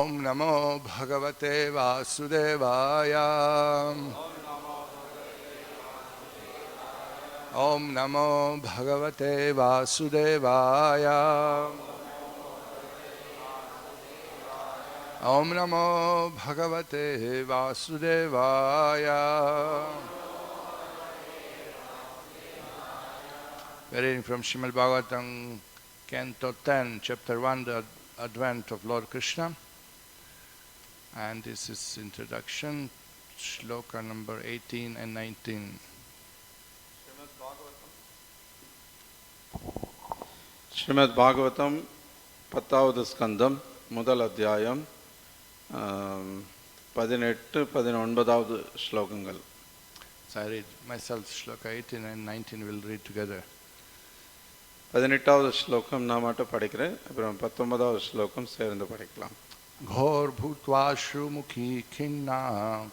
Om Namo Bhagavate Vasudevaya. Om Namo Bhagavate Vasudevaya. Om Namo Bhagavate Vasudevaya. We're reading from Srimad Bhagavatam, Canto 10, Chapter 1, the Advent of Lord Krishna. And this is introduction, shloka number 18 and 19. Srimad Bhagavatam 10வது ஸ்கந்தம் முதல் அத்தியாயம் 18-19வது ஸ்லோகங்கள். So I read myself, shloka 18 and 19 we'll read together. 18வது ஸ்லோகம் நான் மட்டும் படிக்கிறேன், அப்புறம் 19வது ஸ்லோகம் சேர்ந்து படிக்கலாம். Ghor bhutva shrumukhi khinna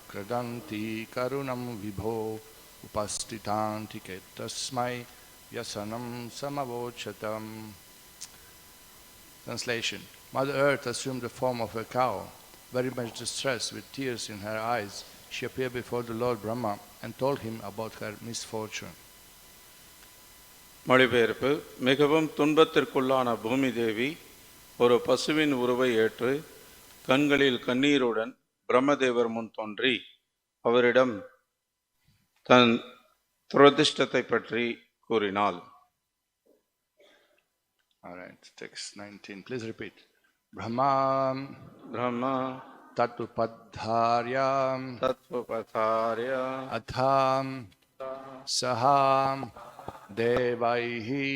kradanti karunam vibho upastitanti ketasmai yasanam samavochatam. Translation. Mother Earth assumed the form of a cow. Very much distressed, with tears in her eyes, she appeared before the Lord Brahma and told him about her misfortune. மொழிபெயர்ப்பு. மிகவும் துன்பத்திற்குள்ளான பூமி தேவி ஒரு பசுவின் உருவை ஏற்று கண்களில் கண்ணீருடன் பிரம்மதேவர் முன் தோன்றி அவரிடம் தன் துரதிஷ்டத்தை பற்றி கூறினாள். All right, text 19. Please repeat. Brahma Tatupadharyam தத்வபதார்யா Atham Saham Devaihi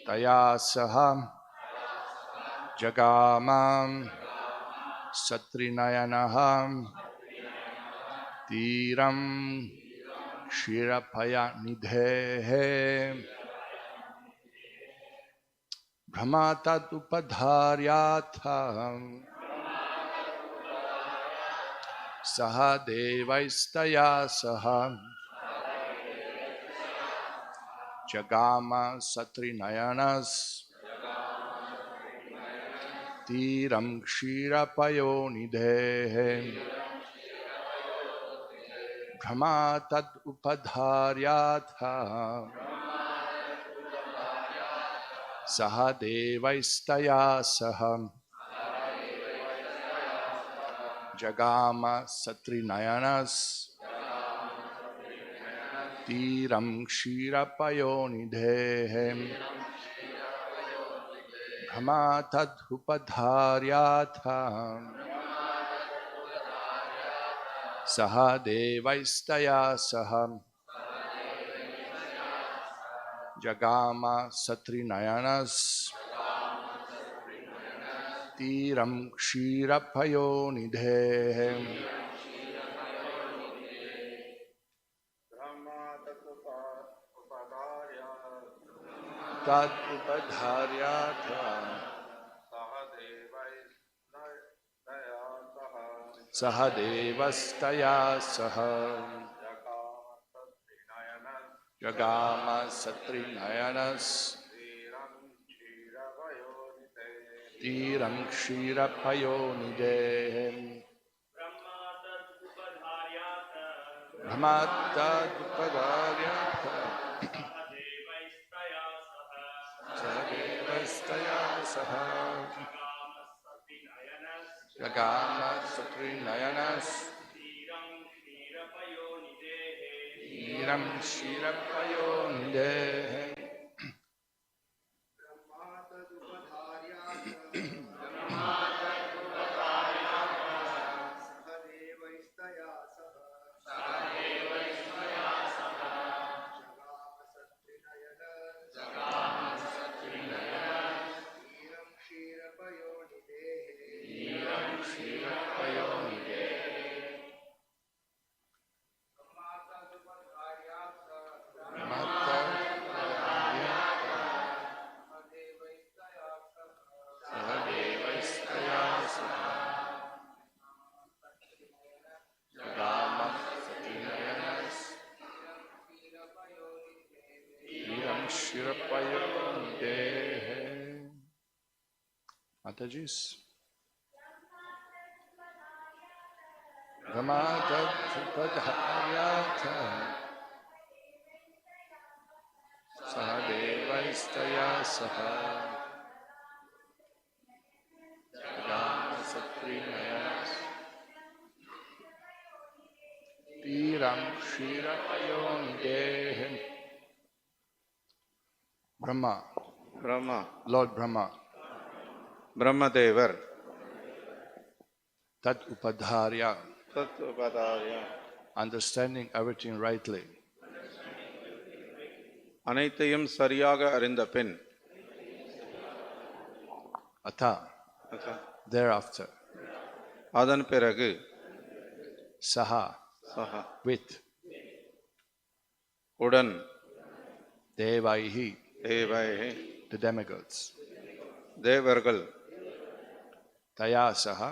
Taya Saham Jagamam Satrinayanaham Tiram Shirapaya Nidhehe Brahmatat upadharyatham Saha devaistaya saha Jagama satrinayanas Tiram kshirapayo nidhehe Brahmatat upadharyatham Saha devaistaya saha Jagama satrinayanas Tiram kshirapayo nidhehe Brahmatad upadharyatham Saha devaistaya saha Jagama satrinayanas Tiram kshirapayo nidhehe Tad upadharyatha Saha devastaya saha Jagama satrinayanas Tiram kshirapayo nidhehe Brahmatad upadharyatha Sadevastaya saha Jagama satrinayanas Tiram kshirapayo nidhehe Mataji's. Brahma Tadhupadharyata Sahadevaistaya Saha Rama Satrinayas Tiram Shira Ayonidehem. Brahma, Brahma Lord Brahma, Brahmadevar Tad Upadharya, தத்துவபதாரியம் understanding everything rightly, அனைத்தையும் சரியாக அறிந்த பின் Atha, thereafter, அதன் பிறகு Saha, Saha with, உடன் Devaihi, தேவை the demigods, தேவர்கள் Taya Saha,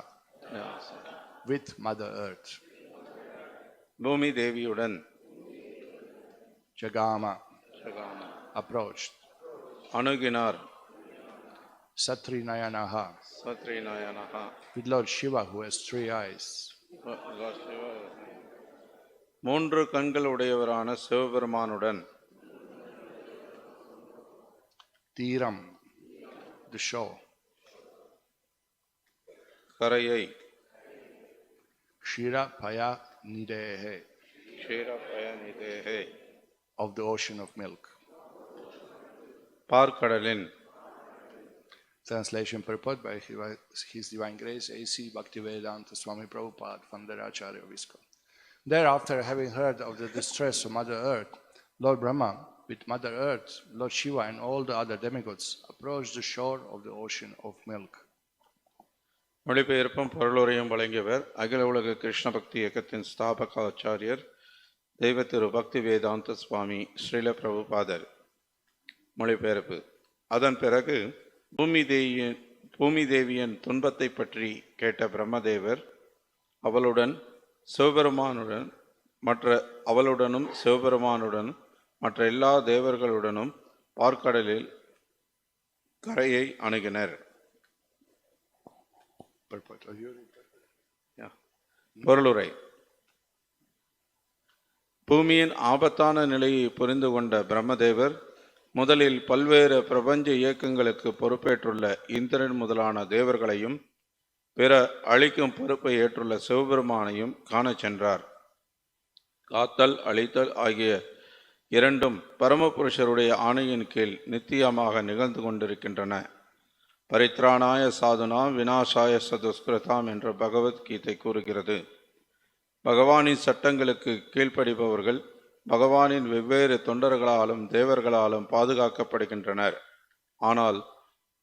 with Mother Earth, பூமி தேவியுடன் Jagama, approached, அணுகினார் Satrinayanaha, சத்ரிநாயனஹா with Lord Shiva who has 3 eyes, மூன்று கண்கள் உடையவரான சிவபெருமானுடன் Tiram, the shore, கரையை Shira Paya Nidehe, க்ஷீரபயநிதேஹே of the ocean of milk. பார்க்கடலின் Translation purport by His Divine Grace A.C. Bhaktivedanta Swami Prabhupada, founder Acharya of ISKCON. Thereafter, having heard of the distress of Mother Earth, Lord Brahma, with Mother Earth, Lord Shiva and all the other demigods, approached the shore of the ocean of milk. மொழிபெயர்ப்பும் பொருளுரையும் வழங்கியவர் அகில உலக கிருஷ்ண பக்தி இயக்கத்தின் ஸ்தாபக ஆச்சாரியர் தெய்வ திரு பக்தி வேதாந்த சுவாமி ஸ்ரீல பிரபுபாதர். மொழிபெயர்ப்பு. அதன் பிறகு பூமி தேவியின் துன்பத்தை பற்றி கேட்ட பிரம்மதேவர் அவளுடனும் சிவபெருமானுடன் மற்ற எல்லா தேவர்களுடனும் பார்க்கடலில் கரையை அணுகினர். பொருளுரை. பூமியின் ஆபத்தான நிலையை புரிந்து கொண்ட பிரம்மதேவர் முதலில் பல்வேறு பிரபஞ்ச இயக்கங்களுக்கு பொறுப்பேற்றுள்ள இந்திரன் முதலான தேவர்களையும் பிற அழிக்கும் பொறுப்பை ஏற்றுள்ள சிவபெருமானையும் காணச் சென்றார். காத்தல் அழித்தல் ஆகிய இரண்டும் பரமபுருஷருடைய ஆணையின் கீழ் நித்தியமாக நிகழ்ந்து கொண்டிருக்கின்றன. பரித்ராணாய சாதுனா விநாசாய சதுஸ்கிருதாம் என்ற பகவத்கீதை கூறுகிறது. பகவானின் சட்டங்களுக்கு கீழ்ப்படிபவர்கள் பகவானின் வெவ்வேறு தொண்டர்களாலும் தேவர்களாலும் பாதுகாக்கப்படுகின்றனர். ஆனால்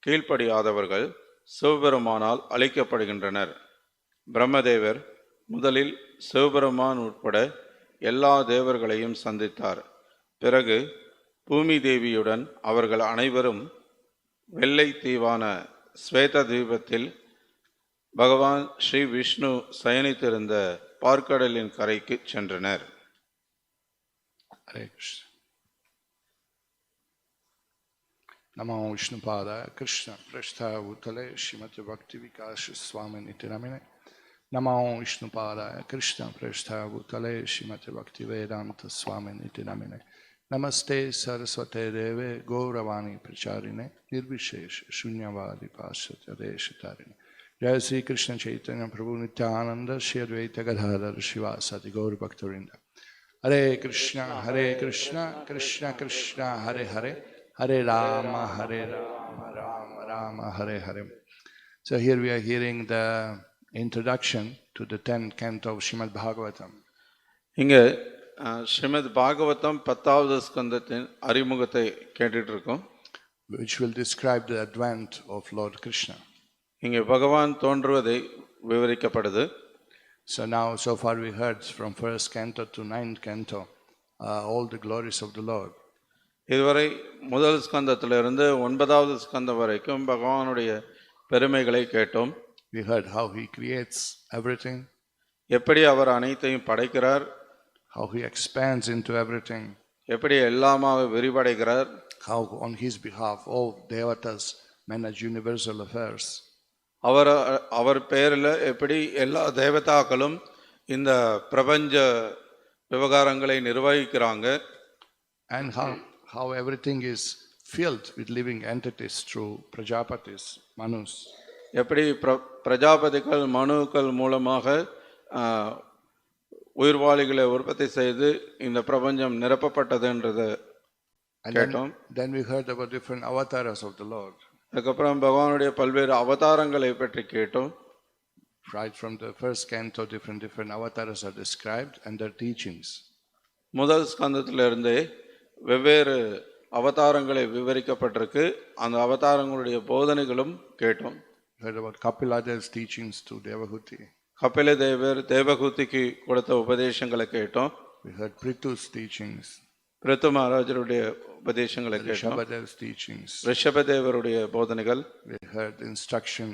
கீழ்ப்படியாதவர்கள் சிவபெருமானால் அழிக்கப்படுகின்றனர். பிரம்மதேவர் முதலில் சிவபெருமான் உட்பட எல்லா தேவர்களையும் சந்தித்தார். பிறகு பூமி தேவியுடன் அவர்கள் அனைவரும் வெள்ளை தீவான ஸ்வேத தீபத்தில் பகவான் ஸ்ரீ விஷ்ணு சயனித்திருந்த பார்க்கடலின் கரைக்கு சென்றனர். Hare Krishna. Namo Vishnupadaya Krishna Prasthaya Bhutale Srimati Bhakti Vikasa Swami Niti Namine. Namo Vishnupadaya Krishna Prasthaya Bhutale Srimati Bhakti Vedanta Swami Niti Namine. Namaste Saraswate Deve Gauravani Pracharine Nirvishesh Shunyavadi Pashatya Deshatarine. Jai Sri Krishna Chaitanya Prabhu Nityananda Shri Advaita Gadadhar Shivasati Gaur Bhaktarinda. Hare Krishna Krishna Krishna Hare Hare Hare Rama Rama Rama Hare Hare. So here we are hearing the introduction to the 10th canto of Srimad Bhagavatam. இங்கே ஸ்ரீமத் பாகவதம் 10வது ஸ்கந்தத்தின் அறிமுகத்தை கேட்டுட்டு இருக்கோம். Which will describe the advent of Lord Krishna. இங்கே பகவான் தோன்றுவதை விவரிக்கப்படுது. So now, so far we heard from 1st canto to 9th canto all the glories of the Lord. இதுவரை முதல் ஸ்கந்தத்திலிருந்து 9வது ஸ்கந்தம் வரைக்கும் பகவானுடைய பெருமைகளை கேட்டோம். We heard how he creates everything, எப்படி அவர் அனைத்தையும் படைக்கிறார், how he expands into everything, எப்படி எல்லாமாக விரிவடைகிறார், how on his behalf all devatas manage universal affairs. அவர் பெயரில் எப்படி எல்லா தேவதாக்களும் இந்த பிரபஞ்ச விவகாரங்களை நிர்வகிக்கிறாங்க. and how everything is filled with living entities through Prajapatis, Manus. எப்படி பிரஜாபதிகள் மனுக்கள் மூலமாக உயிர்வாளிகளை உற்பத்தி செய்து இந்த பிரபஞ்சம் நிரப்பப்பட்டதுன்றதை And கேட்டோம். then we heard about different avatars of the Lord. அதுக்கப்புறம் பகவானுடைய பல்வேறு அவதாரங்களை பற்றி கேட்டோம். Right from the first canto, different avatars are described and their teachings. முதல் ஸ்கந்தத்திலிருந்தே வெவ்வேறு அவதாரங்களை விவரிக்கப்பட்டிருக்கு. அந்த அவதாரங்களுடைய போதனைகளும் கேட்டோம். We heard about Kapilada's teachings to Devahuti. Kapila தேவர் தேவகூதிக்கு கொடுத்த உபதேசங்களை கேட்டோம். We heard Prithu's teachings, பிரித்து மகாராஜருடைய உபதேசங்களை கேட்டோம். Rishabhadev's teachings. ரிஷபதேவருடைய போதனைகள். We heard instruction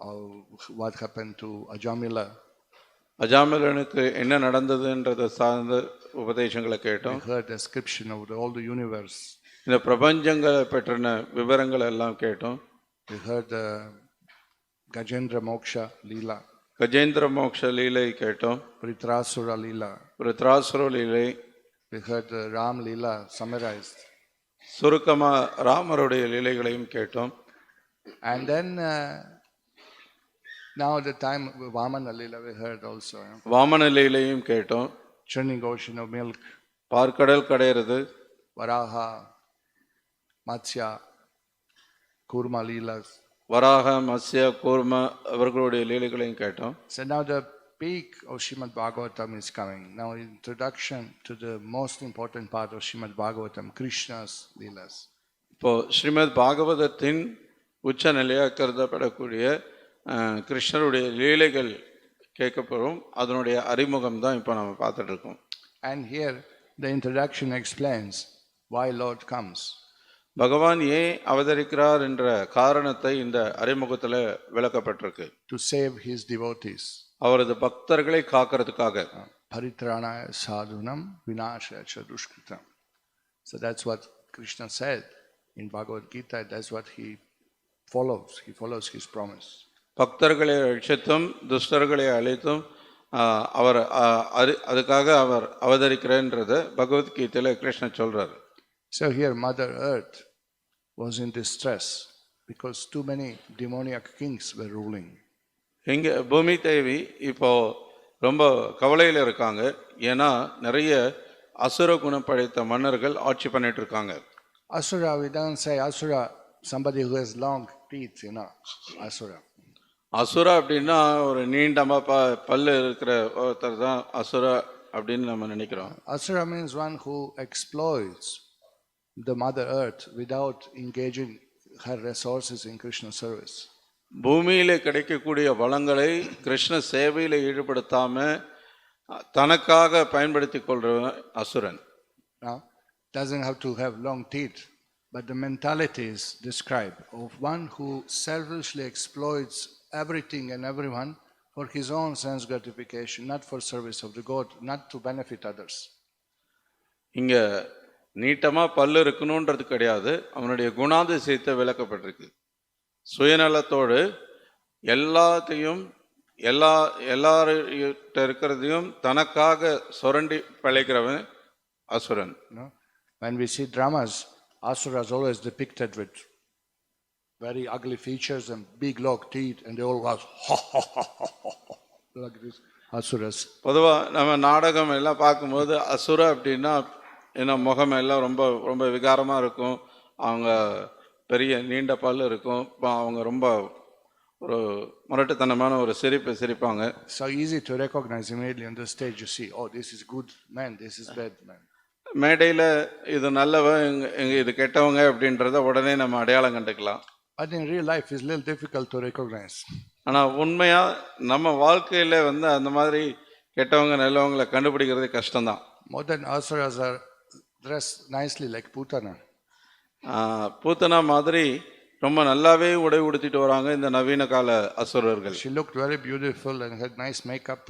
of what happened to Ajamila. அஜாமிலனுக்கு என்ன நடந்ததுன்றதை சார்ந்த உபதேசங்களை கேட்டோம். We heard description of all the universe. இந்த பிரபஞ்சங்களை பற்றின விவரங்கள் எல்லாம் கேட்டோம். We heard the Gajendra Moksha Leela, Gajendra மோக்ஷ லீலை கேட்டோம். Pritrasura Leela. விருத்ராசுர Leelai. We heard the Ram Leela summarized. சுருக்கமா ராமருடைய லீலைகளையும் கேட்டோம். And then now the time Vamana Leela we heard also. Vamana லீலையும் கேட்டோம். Churning ocean of milk, பார்க்கடல் கடையிறது, Varaha, Matsya, Kurma Leelas. வராக மத்ஸ்ய கூர்ம அவர்களுடைய லீலைகளையும் கேட்டோம். So now the peak of Srimad Bhagavatam is coming. Now introduction to the most important part of Srimad Bhagavatam, Krishna's Leelas. இப்போ ஸ்ரீமத் பாகவதத்தின் உச்ச நிலையாக கருதப்படக்கூடிய கிருஷ்ணருடைய லீலைகள் கேட்கப்படும். அதனுடைய அறிமுகம் தான் இப்போ நம்ம பார்த்துட்டு இருக்கோம். And here the introduction explains why Lord comes. பகவான் ஏன் அவதரிக்கிறார் என்ற காரணத்தை இந்த அறிமுகத்தில் விளக்கப்பட்டிருக்கு. To save his devotees. அவரது பக்தர்களை காக்கிறதுக்காக. Paritranaya sadhunam vinashaya cha dushkritam. So that's what Krishna said in Bhagavad Gita. That's what he follows. He follows his promise. பக்தர்களை ரட்சித்தும் துஷ்டர்களை அழித்தும் அவர் அதுக்காக அவர் அவதரிக்கிறன்றத பகவத்கீதையில கிருஷ்ணன் சொல்றாரு. So here Mother Earth was in distress because too many demoniac kings were ruling. இங்க பூமி தேவி இப்போ ரொம்ப கவலையில் இருக்காங்க. ஏன்னா நிறைய அசுர குணம் படைத்த மன்னர்கள் ஆட்சி பண்ணிட்டு இருக்காங்க. Asura, we don't say Asura, somebody who has long teeth, Asura. அசுரா அப்படின்னா ஒரு நீண்டமா பல்லு இருக்கிற ஒருத்தர் தான் அசுரா அப்படின்னு நம்ம நினைக்கிறோம். Asura means one who exploits the Mother Earth without engaging her resources in Krishna service. பூமியில கிடைக்கக்கூடிய வளங்களை கிருஷ்ண சேவையில ஈடுபடுத்தாம தனக்காக பயன்படுத்தி கொள்றவன் அசுரன். Now, doesn't have to have long teeth, but the mentality is described of one who selfishly exploits everything and everyone for his own sense gratification, not for service of the God, not to benefit others. இங்க நீட்டமா பல்லு இருக்கணும்ன்றது கிடையாது. அவனுடைய குணாதிசயத்தை விளக்கப்பட்டிருக்கு. சுயநலத்தோடு எல்லாத்தையும் எல்லார்கிட்ட இருக்கிறதையும் தனக்காக சுரண்டி பிழைக்கிறவன் அசுரன். When we see dramas, Asura is always depicted with very ugly features and big long teeth, and they all was like this. Asuras. பொதுவா நம்ம நாடகம் எல்லாம் பார்க்கும்போது அசுரா அப்படின்னா ஏன்னா முகம் எல்லாம் ரொம்ப ரொம்ப விகாரமா இருக்கும். அவங்க பெரிய நீண்ட பல்லு இருக்கும். அவங்க ரொம்ப ஒரு முரட்டுத்தனமான ஒரு சிரிப்பாங்க. So easy to recognize immediately on the stage. You see, oh, this is good man, this is bad man. மேடையில் இது நல்லவன் இது கெட்டவங்க அப்படின்றத உடனே நம்ம அடையாளம் கண்டுக்கலாம். But in real life it's a little difficult to recognize. ஆனால் உண்மையா நம்ம வாழ்க்கையில அந்த மாதிரி கெட்டவங்க நல்லவங்களை கண்டுபிடிக்கிறது கஷ்டம்தான். Modern asuras are dressed nicely like Putana. Putana மாதிரி ரொம்ப நல்லாவே உடை உடுத்திட்டு வராங்க இந்த நவீன கால அசுரர்கள். She looked very beautiful and had nice makeup.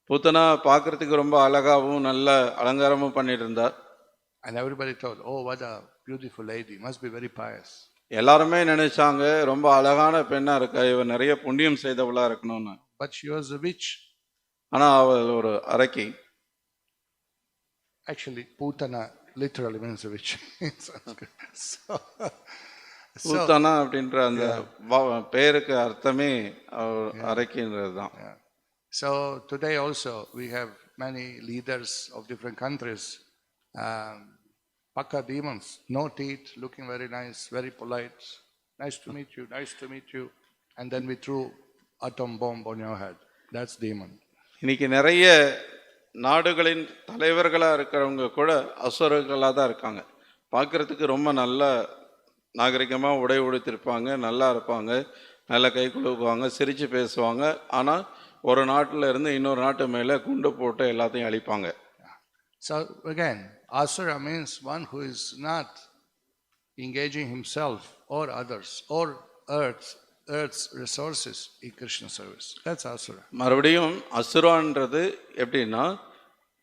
Putana பார்க்கறதுக்கு ரொம்ப அழகாவும் நல்ல அலங்காரமும் பண்ணிட்டு இருந்தார். And everybody thought, oh, what a beautiful lady, must be very pious. எல்லாருமே நினைச்சாங்க ரொம்ப அழகான பெண்ணா இருக்கா, இவ நிறைய புண்ணியம் செய்தவளா இருக்கணும்னு. But she was a witch. ஆனால் அவள் ஒரு அரக்கி. Actually, Putana literally means a witch. so, பூத்தானா அப்படின்ற அந்த பெயருக்கு அர்த்தமே அரக்கின்றது தான். yeah. So today also we have many leaders of different countries, Paka demons, no teeth, looking very nice, very polite. Nice to meet you, nice to meet you. And then we threw atom bomb on your head. That's demon. இன்னைக்கு நிறைய நாடுகளின் தலைவர்களாக இருக்கிறவங்க கூட அசுரர்களாக தான் இருக்காங்க. பார்க்கறதுக்கு ரொம்ப நல்ல நாகரிகமாக உடை உடுத்திருப்பாங்க, நல்லா இருப்பாங்க, நல்ல கை குலுக்குவாங்க, சிரித்து பேசுவாங்க. ஆனால் ஒரு நாட்டில் இருந்து இன்னொரு நாட்டு மேலே குண்டு போட்டு எல்லாத்தையும் அழிப்பாங்க. So again, asura means one who is not engaging himself or others or earth's resources in Krishna service. That's asura. மறுபடியும் அசுரான்றது எப்படின்னா,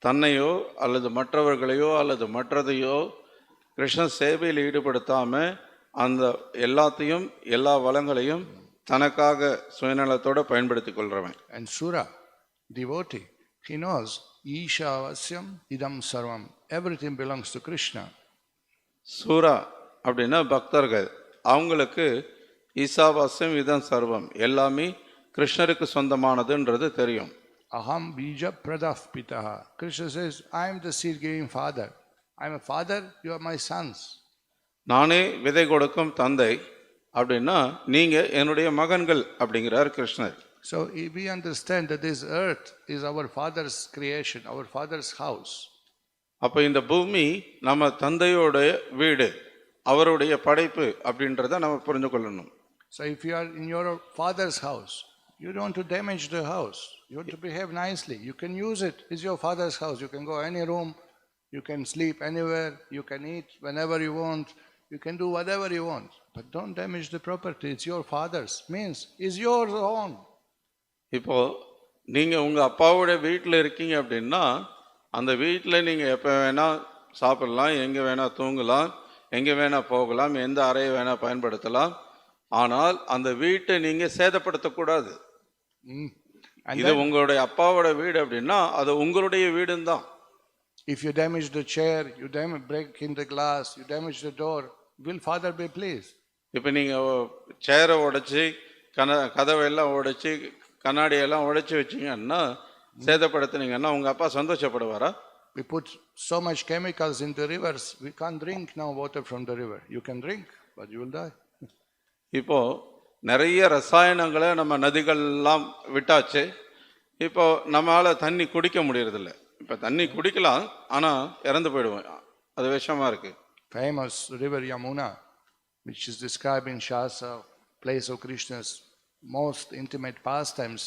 தன்னையோ அல்லது மற்றவர்களையோ அல்லது மற்றதையோ கிருஷ்ண சேவையில் ஈடுபடுத்தாம அந்த எல்லாத்தையும் எல்லா வளங்களையும் தனக்காக சுயநலத்தோட பயன்படுத்தி கொள்றவன். And sura, devotee, he knows Isha Avasyam Idam Sarvam. Everything belongs to Krishna. சூரா அப்படின்னா பக்தர்கள், அவங்களுக்கு ஈசாவாஸ்யம் இதம் சர்வம், எல்லாமே கிருஷ்ணருக்கு சொந்தமானதுன்றது தெரியும். Aham bija pradaf pitaha. Krishna says, I am the seed giving father. I am a father, you are my sons. நானே விதை கொடுக்கும் தந்தை அப்படின்னா நீங்க என்னுடைய மகன்கள் அப்படிங்கிறார் கிருஷ்ணர். So we understand that this earth is our father's creation, our father's house. அப்ப இந்த பூமி நம்ம தந்தையோட வீடு, அவருடைய படைப்பு அப்படின்றத நம்ம புரிந்து கொள்ளணும். So if you are in your father's house, you don't want to damage the house. You want to behave nicely. You can use it. It's your father's house. You can go any room. You can sleep anywhere. You can eat whenever you want. You can do whatever you want. But don't damage the property. It's your father's. Means it's yours own. இப்போ நீங்க உங்க அப்பாவோட வீட்டில் இருக்கீங்க அப்படின்னா அந்த வீட்டில் நீங்க எப்போ வேணா சாப்பிடலாம், எங்கே வேணா தூங்கலாம், எங்கே வேணா போகலாம், எந்த அறையை வேணா பயன்படுத்தலாம். ஆனால் அந்த வீட்டை நீங்க சேதப்படுத்தக்கூடாது. இது உங்களுடைய அப்பாவோட வீடு அப்படின்னா அது உங்களுடைய வீடுன்னு தான். If you damage the chair, you break in the glass, you damage the door, will father be pleased? இப்போ நீங்கள் சேரை உடைச்சி கதவையெல்லாம் உடைச்சி கண்ணாடியெல்லாம் உடைச்சி வச்சிங்கன்னா சேதப்படுத்தினீங்கன்னா உங்கள் அப்பா சந்தோஷப்படுவாரா? We put so much chemicals in the rivers, we can't drink now water from the river. You can drink, but you will die. இப்போ நிறைய ரசாயனங்களை நம்ம நதிகள்லாம் விட்டாச்சு. இப்போ நம்மளால தண்ணி குடிக்க முடியறதில்ல. இப்போ தண்ணி குடிக்கலாம், ஆனால் இறந்து போயிடுவோம், அது விஷமா இருக்கு. Famous river Yamuna, which is described in Shastra, place of Krishna's most intimate pastimes.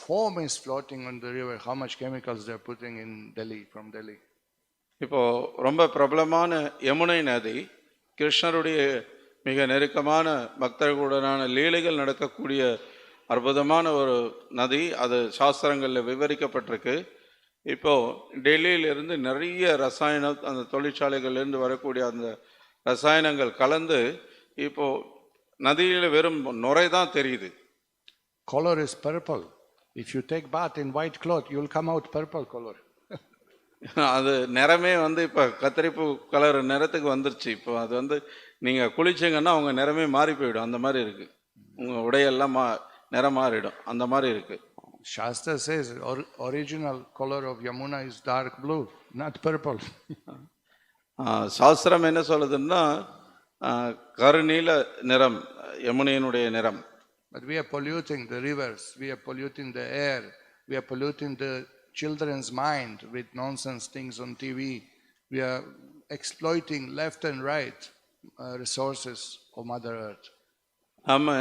Foam is floating on the river. How much chemicals they are putting in Delhi, from Delhi? இப்போ ரொம்ப பிரபலமான யமுனை நதி, கிருஷ்ணருடைய மிக நெருக்கமான பக்தர்களுடனான லீலைகள் நடக்கக்கூடிய அற்புதமான ஒரு நதி. அது சாஸ்திரங்களில் விவரிக்கப்பட்டிருக்கு. இப்போ டெல்லியிலிருந்து நிறைய ரசாயன அந்த தொழிற்சாலைகள்லேருந்து வரக்கூடிய அந்த ரசாயனங்கள் கலந்து இப்போ நதியில் வெறும் நுரை தான் தெரியுது. Color is purple. If you take bath in white cloth, you will come out purple color. அது நிறமே இப்போ கத்தரிப்பு கலர் நிறத்துக்கு வந்துருச்சு. இப்போ அது நீங்கள் குளிச்சிங்கன்னா உங்கள் நிறமே மாறி போயிடும். அந்த மாதிரி இருக்கு, உங்கள் உடையெல்லாம் நிறம் மாறிடும். அந்த மாதிரி இருக்கு. Shastra says original color of Yamuna is dark blue, not purple. சாஸ்திரம் என்ன சொல்லுதுன்னா கருநீல நிறம் யமுனையினுடைய நிறம். But we are polluting the rivers, we are polluting the air, we are polluting the children's mind with nonsense things on TV. We are exploiting left and right resources of Mother Earth. நம்ம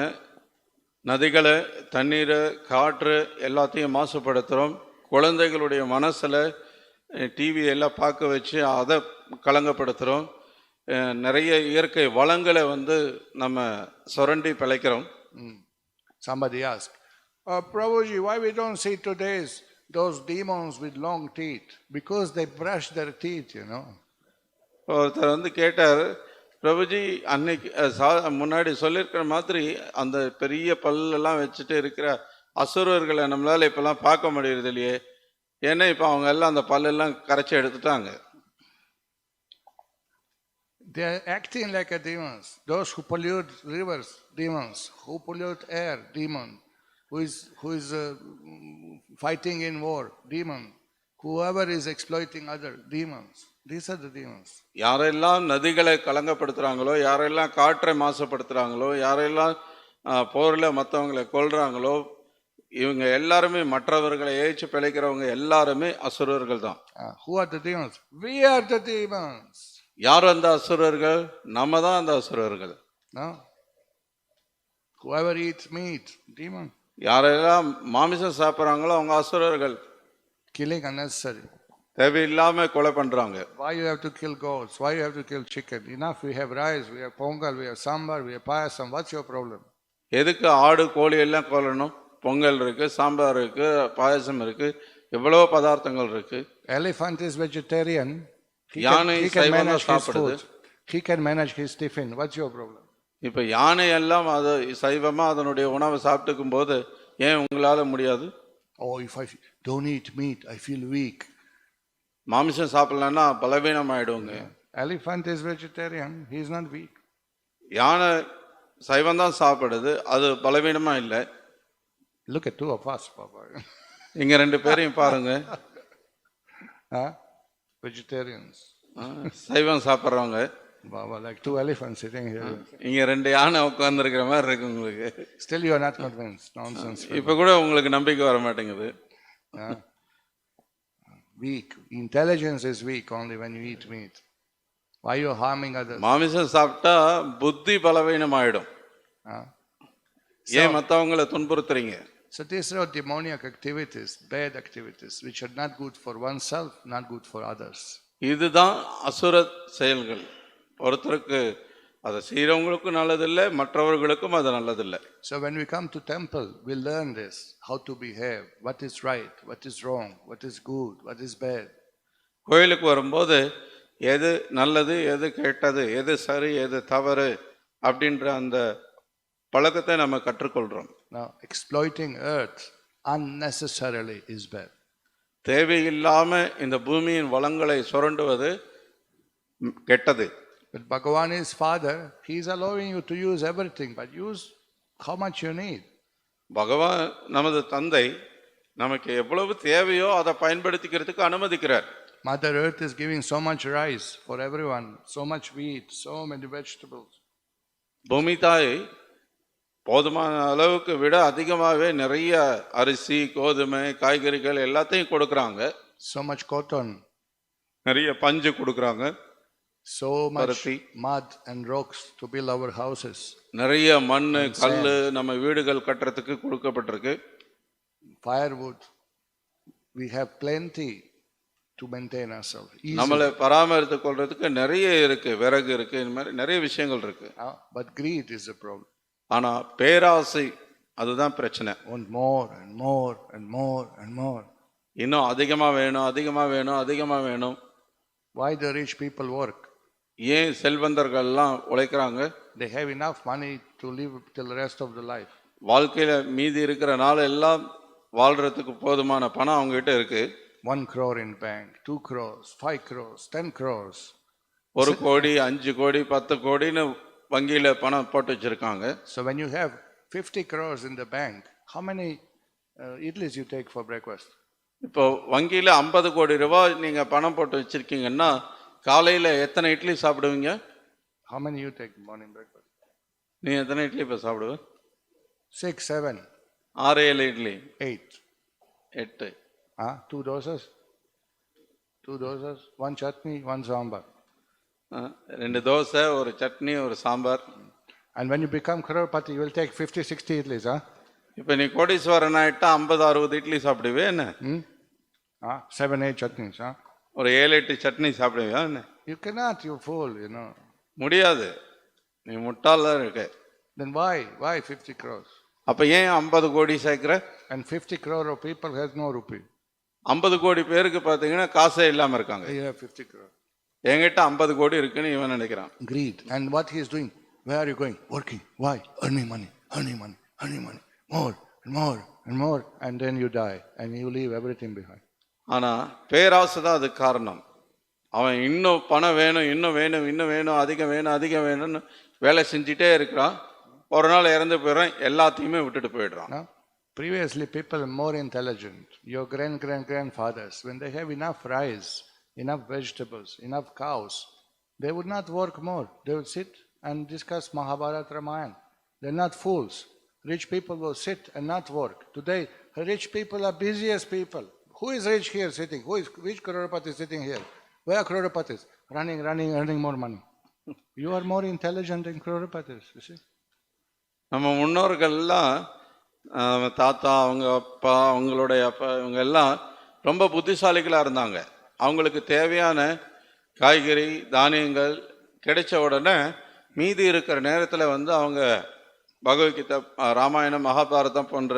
நதிகளை, தண்ணீரை, காற்று எல்லாத்தையும் மாசுபடுத்துகிறோம். குழந்தைகளுடைய மனசில் TV எல்லாம் பார்க்க வச்சு அதை கலங்கப்படுத்துகிறோம். நிறைய இயற்கை வளங்களை நம்ம சுரண்டி பிழைக்கிறோம். Somebody asked, Prabhuji, why we don't see today's those demons with long teeth? Because they brush their teeth, you know. ஒருத்தர் கேட்டார், பிரபுஜி அன்னைக்கு முன்னாடி சொல்லியிருக்கிற மாதிரி அந்த பெரிய பல்லெல்லாம் வச்சுட்டு இருக்கிற அசுரர்களை நம்மளால இப்பெல்லாம் பார்க்க முடியறது இல்லையே. ஏன்னா இப்ப அவங்க எல்லாம் அந்த பல்லெல்லாம் கரைச்சி எடுத்துட்டாங்க. They are acting like a demons. Those who pollute rivers, demons. Who pollute air, demon. Who is fighting in war, demon. Whoever is exploiting other, demons. These are the demons. யாரெல்லாம் நதிகளை கலங்கப்படுத்துறாங்களோ, யாரெல்லாம் காற்றை மாசுபடுத்துறாங்களோ, யாரெல்லாம் போர்ல மற்றவங்களை கொல்றாங்களோ, இவங்க எல்லாருமே மற்றவர்களை ஏய்ச்சி பிழைக்கிறவங்க எல்லாருமே அசுரர்கள் தான். Who are the demons? We are the demons. யார் அந்த அசுரர்கள்? நம்ம தான் அந்த அசுரர்கள். No. Whoever eats meat, demon. யாரெல்லாம் மாமிசம் சாப்பிட்றாங்களோ அவங்க அசுரர்கள். Killing unnecessary. தேவையில்லாம கொலை பண்றாங்க. Why you have to kill goats? Why you have to kill chicken? Enough, we have rice, we have pongal, we have sambar, we have payasam. What's your problem? எதுக்கு ஆடு கோழி எல்லாம் கொல்லணும்? பொங்கல் இருக்கு, சாம்பார் இருக்கு, பாயசம் இருக்கு, எவ்வளவு பதார்த்தங்கள் இருக்கு. Elephant is vegetarian. யானை சைவமா சாப்பிடுது. He can manage his tiffin. What's your problem? இப்ப யானை எல்லாம் அது சைவமா அதனுடைய உணவை சாப்பிட்டுக்கும் போது ஏன் உங்களால முடியாது? Oh, if I don't eat meat, I feel weak. மாமிசம் சாப்பிடலன்னா பலவீனம் ஆயிடுவாங்க. Elephant is vegetarian. He is not weak. யானை சைவம் தான் சாப்பிடுது, அது பலவீனமா இல்லை. Look at two of us, Papa. இங்க ரெண்டு பேரையும் பாருங்க. Vegetarians. சைவம் சாப்பிட்றவங்க. Baba, like two elephants sitting here. இங்க ரெண்டு யானை உட்கார்ந்து இருக்கிற மாதிரி இருக்கு உங்களுக்கு. Still you are not convinced. Nonsense. இப்ப கூட உங்களுக்கு நம்பிக்கை வர மாட்டேங்குது. Weak. Intelligence is weak only when you eat meat. Why you are harming others? மாமிசம் சாப்பிட்டா புத்தி பலவீனம் ஆயிடும். ஏன் மற்றவங்களை துன்புறுத்துறீங்க? So these are demoniac activities, bad activities, which are not good for oneself, not good for others. இதுதான் அசுர செயல்கள். ஒருத்தருக்கு அதை செய்யறவங்களுக்கும் நல்லதில்லை, மற்றவர்களுக்கும் அது நல்லதில்லை. So when we come to temple, we learn this, how to behave, what is right, what is wrong, what is good, what is bad. கோயிலுக்கு வரும்போது எது நல்லது, எது கெட்டது, எது சரி, எது தவறு அப்படின்ற அந்த பழக்கத்தை நம்ம கற்றுக்கொள்றோம். Now, exploiting earth unnecessarily is bad. தேவையில்லாம இந்த பூமியின் வளங்களை சுரண்டுவது கெட்டது. But Bhagavan is Father, He is allowing you to use everything, but use how much you need. பகவான் நமது தந்தை நமக்கு எவ்வளவு தேவையோ அதை பயன்படுத்திக்கிறதுக்கு அனுமதிக்கிறார். Mother Earth is giving so much rice for everyone, so much wheat, so many vegetables. பூமி தாய் போதுமான அளவுக்கு விட அதிகமாகவே நிறைய அரிசி, கோதுமை, காய்கறிகள் எல்லாத்தையும் கொடுக்குறாங்க. So much cotton. நிறைய பஞ்சு கொடுக்குறாங்க. So much mud and rocks to build our houses. நிறைய மண், கல் நம்ம வீடுகள் கட்டுறதுக்கு கொடுக்கப்பட்டிருக்கு. Firewood. We have plenty to maintain ourselves. நம்மளை பராமரித்துக் கொள்றதுக்கு நிறைய இருக்கு, விறகு இருக்கு, இந்த மாதிரி நிறைய விஷயங்கள் இருக்கு. But greed is a problem. ஆனா பேராசை அதுதான் பிரச்சனை. Want more and more and more and more. இன்னும் அதிகமா வேணும், அதிகமா வேணும், அதிகமா வேணும். Why the rich people work? ஏன் செல்வந்தர்கள்லாம் உழைக்கிறாங்க? They have enough money to live till the rest of the life. வாழ்க்கையில மீதி இருக்கிற நாள் எல்லாம் வாழ்றதுக்கு போதுமான பணம் அவங்க கிட்ட இருக்கு. 1 crore in bank, 2 crores, 5 crores, 10 crores. 1 கோடி, 5 கோடி, 10 கோடின்னு வங்கியில பணம் போட்டு வச்சிருக்காங்க. So when you have 50 crores in the bank, how many idlis you take for breakfast? இப்போ வங்கியில 50 கோடி ரூபாய் நீங்க பணம் போட்டு வச்சிருக்கீங்கன்னா காலையில எத்தனை இட்லி சாப்பிடுவீங்க? How many you take morning breakfast? நீ எத்தனை இட்லி இப்ப சாப்பிடுவ? 6, 7. 6, 7 idli. 8. 2 dosas. 2 dosas, 1 chutney, 1 sambar. 2 dosa, ஒரு சட்னி, ஒரு sambar. And when you become crorepati, you will take 50, 60 idlis, இப்ப நீ கோடீஸ்வரன் ஆயிட்டா 50, 60 இட்லி சாப்பிடுவே என்ன? 7, 8 chutneys, ஒரு 7, 8 சட்னி சாப்பிடுவியா என்ன? You cannot, you fool, முடியாது, நீ முட்டாளா இருக்க. Then why 50 crores? அப்ப ஏன் 50 கோடி சேர்க்கிற? And 50 crore of people has no rupee. 50 கோடி பேருக்கு பாத்தீங்கன்னா காசே இல்லாம இருக்காங்க. You have 50 crore. என்கிட்ட 50 கோடி இருக்குன்னு இவன் நினைக்கிறான். Greed. And what he is doing? Where are you going? Working. Why? Earning money, earning money, earning money. More and more, and then you die and you leave everything behind. ஆனா பேராசை தான் அதுக்கு காரணம். அவன் இன்னும் பணம் வேணும், இன்னும் வேணும், இன்னும் வேணும், அதிகம் வேணும், அதிகம் வேணும்னு வேலை செஞ்சுட்டே இருக்கிறான். ஒரு நாள் இறந்து போயிடுறான், எல்லாத்தையுமே விட்டுட்டு போயிடுறான். No? Previously, people are more intelligent. Your grandfathers, when they have enough rice, enough vegetables, enough cows, they would not work more. They would sit and discuss Mahabharata, Ramayana. They're not fools. Rich people will sit and not work. Today, rich people are busiest people. Who is rich here sitting? Which Crorepati is sitting here? Where are Crorepatis? Running, earning more money. You are more intelligent than Crorepatis, you see. நம்ம முன்னோர்கள்லாம் தாத்தா, அவங்க அப்பா, அவங்களுடைய அப்பா, இவங்க எல்லாம் ரொம்ப புத்திசாலிகளாக இருந்தாங்க. அவங்களுக்கு தேவையான காய்கறி தானியங்கள் கிடைச்ச உடனே மீதி இருக்கிற நேரத்தில் வந்து அவங்க பகவத்கீதை, ராமாயணம், மகாபாரதம் போன்ற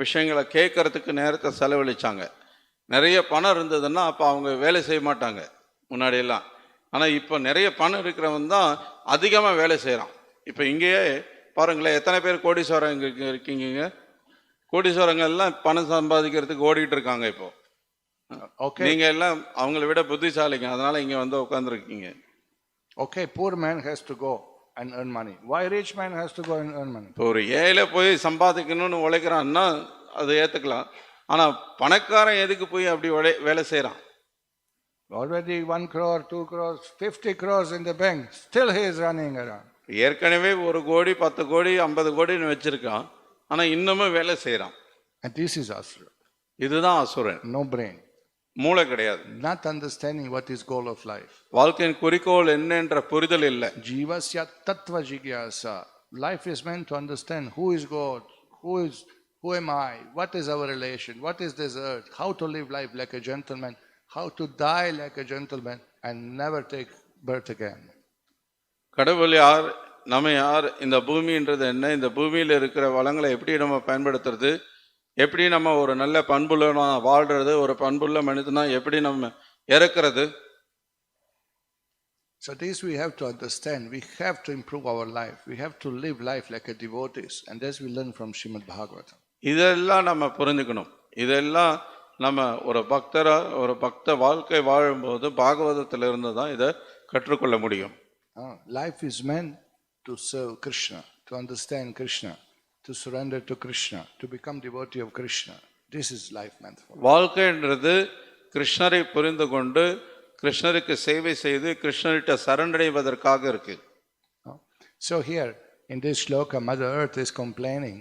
விஷயங்களை கேட்கறதுக்கு நேரத்தை செலவழித்தாங்க. நிறைய பணம் இருந்ததுன்னா அப்போ அவங்க வேலை செய்ய மாட்டாங்க முன்னாடியெல்லாம். ஆனால் இப்போ நிறைய பணம் இருக்கிறவன் தான் அதிகமாக வேலை செய்கிறான். இப்போ இங்கேயே பாருங்களேன், எத்தனை பேர் கோடீஸ்வரம் இங்கே இருக்கீங்க. கோடீஸ்வரங்கள்லாம் பணம் சம்பாதிக்கிறதுக்கு ஓடிட்டு இருக்காங்க. இப்போ நீங்க எல்லாம் அவங்களை விட புத்திசாலிங்க, அதனால இங்க வந்து உட்கார்ந்துருக்கீங்க. Okay, poor man has to go and earn money. Why rich man has to go and earn money? ஒரு ஏழை போய் சம்பாதிக்கணும்னு உழைக்கிறான்னா அதை ஏத்துக்கலாம். ஆனா பணக்காரன் எதுக்கு போய் அப்படி வேலை செய்யறான்? Already 1 crore, 2 crores, 50 crores in the bank. Still he is running around. ஏற்கனவே 1 கோடி, 10 கோடி, 50 கோடின்னு வச்சிருக்கான். ஆனா இன்னமும் வேலை செய்யறான். And this is asura. இதுதான் அசுரன். No brain. மூளை கிடையாது. Not understanding what is goal of life. வாழ்க்கையின் குறிக்கோள் என்னன்ற புரிதல் இல்லை. Jivasya tattva jigyasa. Life is meant to understand who is God, who am I, what is our relation, what is this earth, how to live life like a gentleman, how to die like a gentleman and never take birth again. கடவுள் யார், நம்ம யார், இந்த பூமின்றது என்ன, இந்த பூமியில் இருக்கிற வளங்களை எப்படி நம்ம பயன்படுத்துறது, எப்படி நம்ம ஒரு நல்ல பண்புள்ள வாழ்றது, ஒரு பண்புள்ள மனிதனா எப்படி நம்ம இறக்கிறது. So this we have to understand. We have to improve our life. We have to live life like a devotees, and this we learn from Srimad Bhagavatam. இதெல்லாம் நம்ம புரிஞ்சுக்கணும். இதெல்லாம் நம்ம ஒரு பக்தரா, ஒரு பக்த வாழ்க்கை வாழும்போது பாகவதத்திலிருந்து தான் இதை கற்றுக்கொள்ள முடியும். Life is meant to serve Krishna, to understand Krishna, to surrender to Krishna, to become devotee of Krishna. This is life meant for. வாழ்க்கைன்றது கிருஷ்ணரை புரிந்து கொண்டு கிருஷ்ணருக்கு சேவை செய்து கிருஷ்ணரிட்ட சரணடைவதற்காக இருக்கு. So here in this shloka, Mother Earth is complaining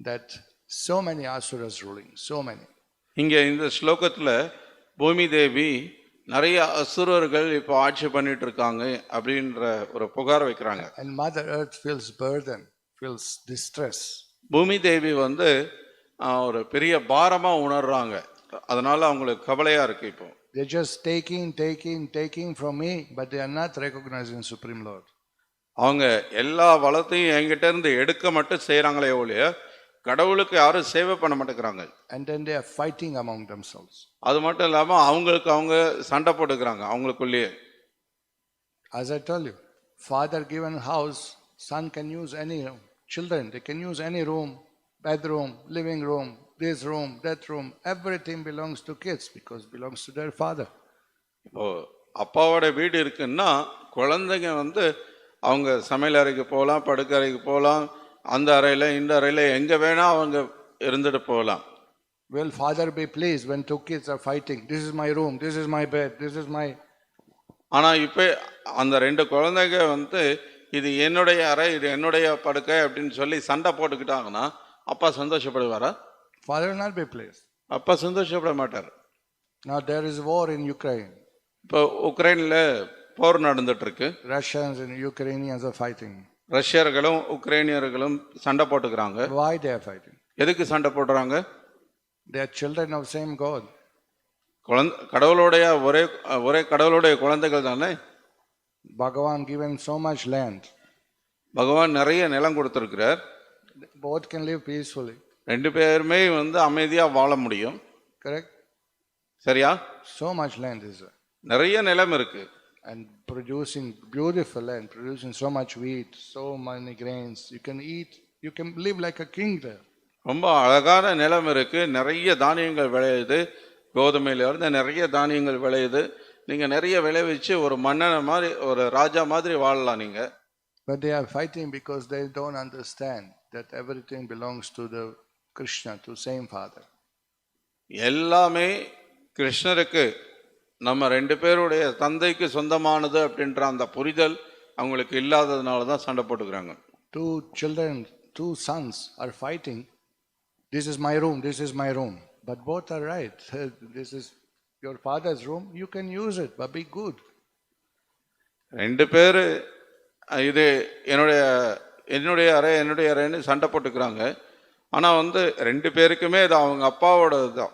that so many asuras ruling, so many. இங்க இந்த ஸ்லோகத்துல பூமி தேவி நிறைய அசுரர்கள் இப்போ ஆட்சி பண்ணிட்டு இருக்காங்க அப்படின்ற ஒரு புகார் வைக்கிறாங்க. And Mother Earth feels burden, feels distress. பூமி தேவி வந்து ஒரு பெரிய பாரமா உணர்றாங்க. அதனால அவங்களுக்கு கவலையா இருக்கு. இப்போ they're just taking from me, but they are not recognizing Supreme Lord. அவங்க எல்லா வளத்தையும் என்கிட்ட இருந்து எடுக்க மட்டும் செய்யறாங்களே ஒழிய கடவுளுக்கு யாரும் சேவை பண்ண மாட்டேங்கிறாங்க. And then they are fighting among themselves. அது மட்டும் இல்லாம அவங்களுக்கு அவங்க சண்டை போட்டுக்கிறாங்க அவங்களுக்குள்ளேயே. As I told you, father given house, son can use any room. Children, they can use any room, bedroom, living room, this room, that room. Everything belongs to kids because belongs to their father. இப்போ அப்பாவோட வீடு இருக்குன்னா குழந்தைங்க வந்து அவங்க சமையல் அறைக்கு போகலாம், படுக்கை அறைக்கு போகலாம், அந்த அறையில இந்த அறையில எங்க வேணா அவங்க இருந்துட்டு போகலாம். Will father be pleased when 2 kids are fighting? This is my room, this is my bed, this is my. ஆனா இப்ப அந்த 2 குழந்தைங்க வந்து இது என்னுடைய அறை, இது என்னுடைய படுக்கை அப்படின்னு சொல்லி சண்டை போட்டுக்கிட்டாங்கன்னா அப்பா சந்தோஷப்படுவாரா? Father will not be pleased. அப்பா சந்தோஷப்பட மாட்டார். Now there is war in Ukraine. இப்போ உக்ரைன்ல போர் நடந்துட்டு இருக்கு. Russians and Ukrainians are fighting. ரஷ்யர்களும் உக்ரைனியர்களும் சண்டை போட்டுக்கிறாங்க. Why they are fighting? எதுக்கு சண்டை போடுறாங்க? They are children of same God. கடவுளுடைய ஒரே கடவுளுடைய குழந்தைகள் தானே. Bhagavan given so much land. பகவான் நிறைய நிலம் கொடுத்திருக்கிறார். Both can live peacefully. 2 பேருமே வந்து அமைதியா வாழ முடியும். Correct? சரியா? So much land is there. நிறைய நிலம் இருக்கு. And producing beautiful land, producing so much wheat, so many grains. You can eat, you can live like a king there. ரொம்ப அழகான நிலம் இருக்கு, நிறைய தானியங்கள் விளையுது, கோதுமையில இருந்து நிறைய தானியங்கள் விளையுது. நீங்க நிறைய விளைவிச்சு ஒரு மன்னனை மாதிரி, ஒரு ராஜா மாதிரி வாழலாம் நீங்க. But they are fighting because they don't understand that everything belongs to the Krishna, to same Father. எல்லாமே கிருஷ்ணருக்கு, நம்ம ரெண்டு பேருடைய தந்தைக்கு சொந்தமானது அப்படின்ற அந்த புரிதல் அவங்களுக்கு இல்லாததுனால தான் சண்டை போட்டுக்கிறாங்க. Two children, two sons are fighting. This is my room, this is my room. But both are right. This is your father's room, you can use it, but be good. ரெண்டு பேரு இது என்னுடைய என்னுடைய அறை என்னுடைய அறைன்னு சண்டை போட்டுக்கிறாங்க. ஆனால் ரெண்டு பேருக்குமே அது அவங்க அப்பாவோடது தான்,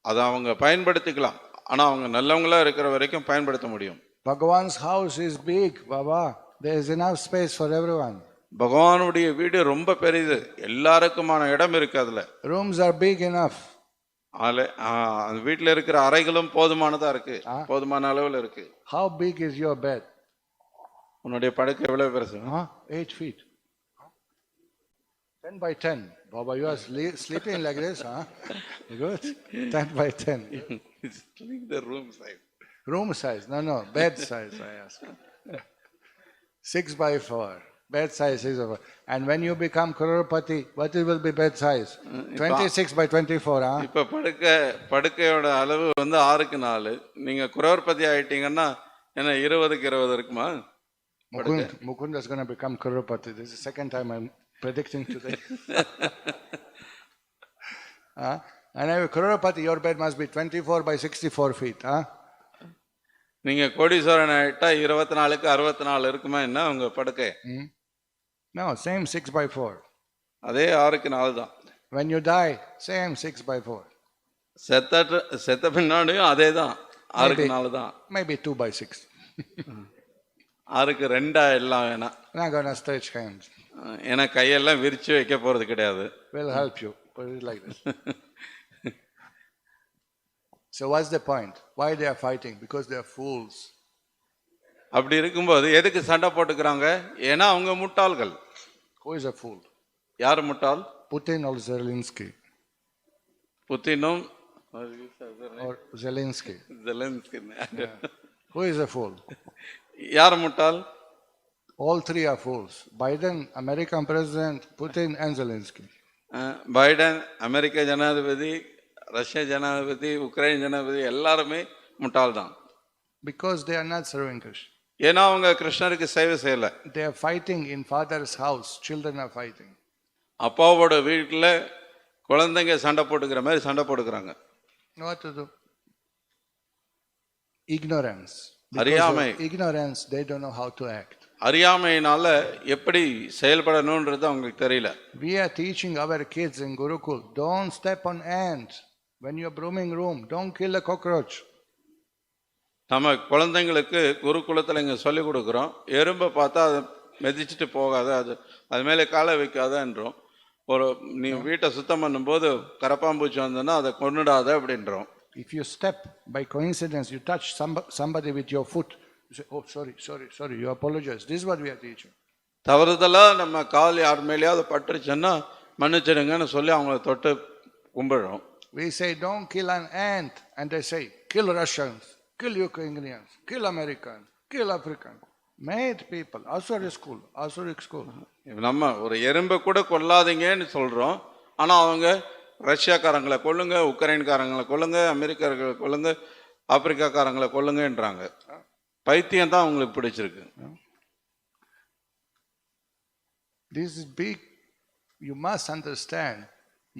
அதை அவங்க பயன்படுத்திக்கலாம். ஆனால் அவங்க நல்லவங்களா இருக்கிற வரைக்கும் பயன்படுத்த முடியும். Bhagavan's house is big, Baba. There is enough space for everyone. பகவானுடைய வீடு ரொம்ப பெரியது, எல்லாருக்குமான இடம் இருக்கு. அதுல Rooms are big enough. அந்த வீட்டில் இருக்கிற அறைகளும் போதுமானதா இருக்கு, போதுமான அளவில் இருக்கு. How big is your bed? உன்னுடைய படுக்கை எவ்வளவு பெருசு? 8 feet. 10 by 10. Baba, you are sleeping like this, huh? Good. 10 by 10. It's like the room size. Room size? No, bed size, I ask. 6 by 4. Bed size 6 by 4. And when you become Crorepati, what will be bed size? 26 by 24, huh? இப்ப படுக்கையோட அளவு 6க்கு 4. நீங்க குரோர்பதி ஆயிட்டீங்கன்னா என்ன 20க்கு 20 இருக்குமா? Mukund is going to become Crorepati. This is the second time I'm predicting today. And if Crorepati, your bed must be 24 by 64 feet. நீங்க கோடீஸ்வரன் ஆயிட்டா 24க்கு 64 இருக்குமா என்ன உங்க படுக்கை? No, same 6 by 4. அதே 6க்கு 4 தான். When you die, same 6 by 4. செத்த பின்னாடியும் அதே தான், 6க்கு 4 தான். Maybe 2 by 6. 6க்கு 2 எல்லாம் வேணாம். Not going to stretch hands. ஏன்னா கையெல்லாம் விரிச்சு வைக்க போறது கிடையாது. We'll help you. Put it like this. So what's the point? Why they are fighting? Because they are fools. அப்படி இருக்கும்போது எதுக்கு சண்டை போட்டுக்கிறாங்க? ஏன்னா அவங்க முட்டாள்கள். Who is a fool? யார் முட்டாள்? Putin or Zelensky? புத்தினும் or Zelensky? Zelensky. Who is a fool? யார் முட்டாள்? All three are fools. Biden, American president, Putin and Zelensky. Biden அமெரிக்க ஜனாதிபதி, ரஷ்ய ஜனாதிபதி, உக்ரைன் ஜனாதிபதி எல்லாருமே முட்டாள் தான். Because they are not serving Krishna. ஏன்னா அவங்க கிருஷ்ணருக்கு சேவை செய்யல. They are fighting in father's house. Children are fighting. அப்பாவோட வீட்டில் குழந்தைங்க சண்டை போட்டுக்கிற மாதிரி சண்டை போட்டுக்கிறாங்க. What to do? Ignorance. அறியாமை. Ignorance, they don't know how to act. அறியாமையினால எப்படி செயல்படணும்ன்றது அவங்களுக்கு தெரியல. We are teaching our kids in Gurukul, don't step on ants. When you're brooming room, don't kill a cockroach. நம்ம குழந்தைங்களுக்கு குருகுலத்தில் இங்கே சொல்லிக் கொடுக்குறோம், எறும்பை பார்த்தா அதை மிதிச்சுட்டு போகாத, அது மேலே காலை வைக்காதன்றோம். நீ வீட்டை சுத்தம் பண்ணும்போது கரப்பாம்பூச்சி வந்தோன்னா அதை கொன்னுடாத அப்படின்றோம். If you step by coincidence, you touch somebody with your foot, you say, oh, sorry, you apologize. This is what we are teaching. தவறுதலா நம்ம கால் யார் மேலேயாவது பட்டுருச்சுன்னா மன்னிச்சிடுங்கன்னு சொல்லி அவங்கள தொட்டு கும்பிடுறோம். We say, don't kill an ant. And they say, kill Russians, kill Ukrainians, kill Americans, kill Africans. Mad people, Asuric school. நம்ம ஒரு எறும்பை கூட கொல்லாதீங்கன்னு சொல்றோம், ஆனா அவங்க ரஷ்யாக்காரங்களை கொல்லுங்க, உக்ரைன்காரங்களை கொல்லுங்க, அமெரிக்கர்களை கொல்லுங்க, ஆப்பிரிக்காக்காரங்களை கொல்லுங்கன்றாங்க. பைத்தியம் தான் அவங்களுக்கு பிடிச்சிருக்கு. This is big. You must understand.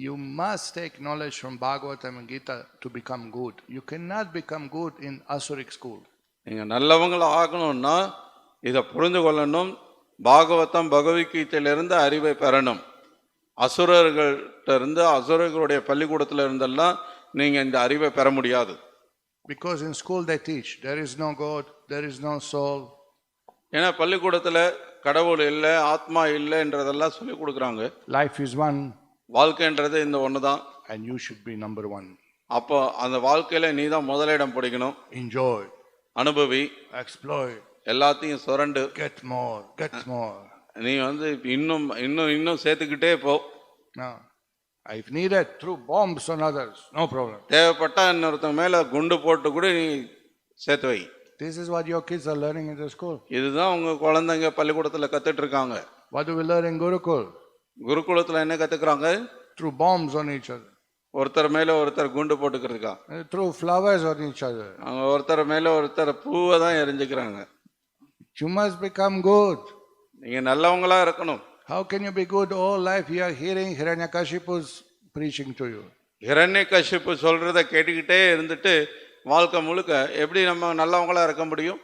You must take knowledge from Bhagavatam and Gita to become good. You cannot become good in Asuric school. நீங்க நல்லவங்கள ஆகணும்னா இதை புரிந்து கொள்ளணும். பாகவதம் பகவத்கீதையிலிருந்து அறிவை பெறணும். அசுரர்கள்ட்ட இருந்து, அசுரர்களுடைய பள்ளிக்கூடத்துல இருந்தெல்லாம் நீங்க இந்த அறிவை பெற முடியாது. Because in school they teach there is no God, there is no soul. ஏன்னா பள்ளிக்கூடத்துல கடவுள் இல்லை, ஆத்மா இல்லைன்றதெல்லாம் சொல்லி கொடுக்குறாங்க. Life is one. வாழ்க்கைன்றது இந்த ஒண்ணுதான். And you should be number one. அப்போ அந்த வாழ்க்கையில நீ தான் முதலிடம் பிடிக்கணும். Enjoy. அனுபவி. Exploit. எல்லாத்தையும் சுரண்டு. Get more. நீ இன்னும் இன்னும் இன்னும் சேர்த்துக்கிட்டே போ. No. If needed, throw bombs on others, no problem. தேவைப்பட்டா இன்னொருத்தங்க மேல குண்டு போட்டு கூட நீ சேர்த்து வை. This is what your kids are learning in the school. இதுதான் உங்க குழந்தைங்க பள்ளிக்கூடத்துல கத்துட்டு இருக்காங்க. What do we learn in Gurukul? குருகுலத்துல என்ன கத்துக்கிறாங்க? Throw bombs on each other. ஒருத்தர் மேல ஒருத்தர் குண்டு போட்டுக்கிறதுக்கா? Throw flowers on each other. அவங்க ஒருத்தர் மேல ஒருத்தர் பூவை தான் எரிஞ்சுக்கிறாங்க. You must become good. நீங்க நல்லவங்களா இருக்கணும். How can you be good all life? You are hearing Hiranyakashipu's preaching to you. Hiranyakashipu சொல்றத கேட்டுக்கிட்டே இருந்துட்டு வாழ்க்கை முழுக்க எப்படி நம்ம நல்லவங்களா இருக்க முடியும்?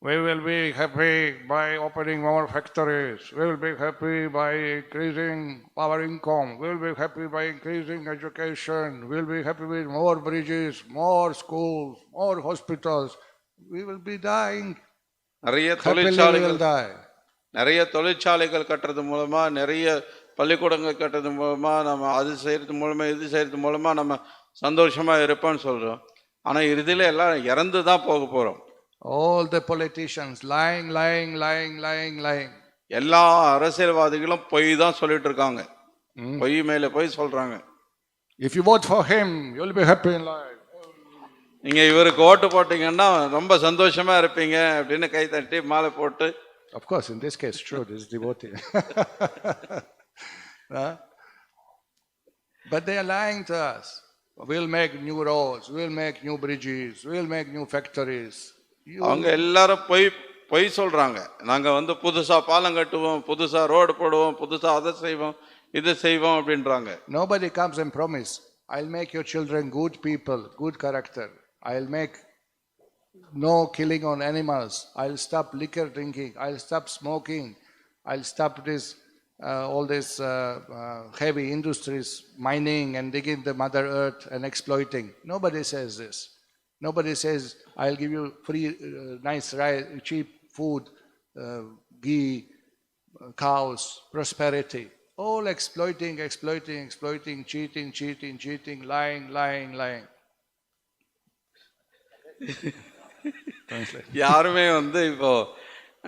We will be happy by opening more factories. We will be happy by increasing our income. We will be happy by increasing education. We will be happy with more bridges, more schools, more hospitals. We will be dying. நிறைய Happily we will தொழிற்சாலைகள் die. நிறைய தொழிற்சாலைகள் கட்டுறது மூலமா, நிறைய பள்ளிக்கூடங்கள் கட்டுறது மூலமா, நம்ம அது செய்யறது மூலமா, இது செய்யறது மூலமா நம்ம சந்தோஷமா இருப்போம்னு சொல்றோம். ஆனா இறுதியில எல்லாம் இறந்து தான் போக போறோம். All the politicians lying, lying, lying, lying, lying. எல்லா அரசியல்வாதிகளும் பொய் தான் சொல்லிட்டு இருக்காங்க. பொய் மேல பொய் சொல்றாங்க. If you vote for him, you will be happy in life. நீங்க இவருக்கு ஓட்டு போட்டீங்கன்னா ரொம்ப சந்தோஷமா இருப்பீங்க அப்படின்னு கை தட்டி மாலை போட்டு. Of course, in this case, true, this is devotee. But they are lying to us. We'll make new roads, we'll make new bridges, we'll make new factories. அவங்க எல்லாரும் பொய் சொல்றாங்க. நாங்க புதுசா பாலம் கட்டுவோம், புதுசா ரோடு போடுவோம், புதுசா அதை செய்வோம், இதை செய்வோம் அப்படின்றாங்க. Nobody comes and promise, I'll make your children good people, good character. I'll make no killing on animals. I'll stop liquor drinking. I'll stop smoking. I'll stop this all these heavy industries, mining and digging the Mother Earth and exploiting. Nobody says this. Nobody says, I'll give you free, nice, cheap food, ghee, cows, prosperity. All exploiting, exploiting, exploiting, cheating, cheating, cheating, lying, lying, lying. யாருமே இப்போ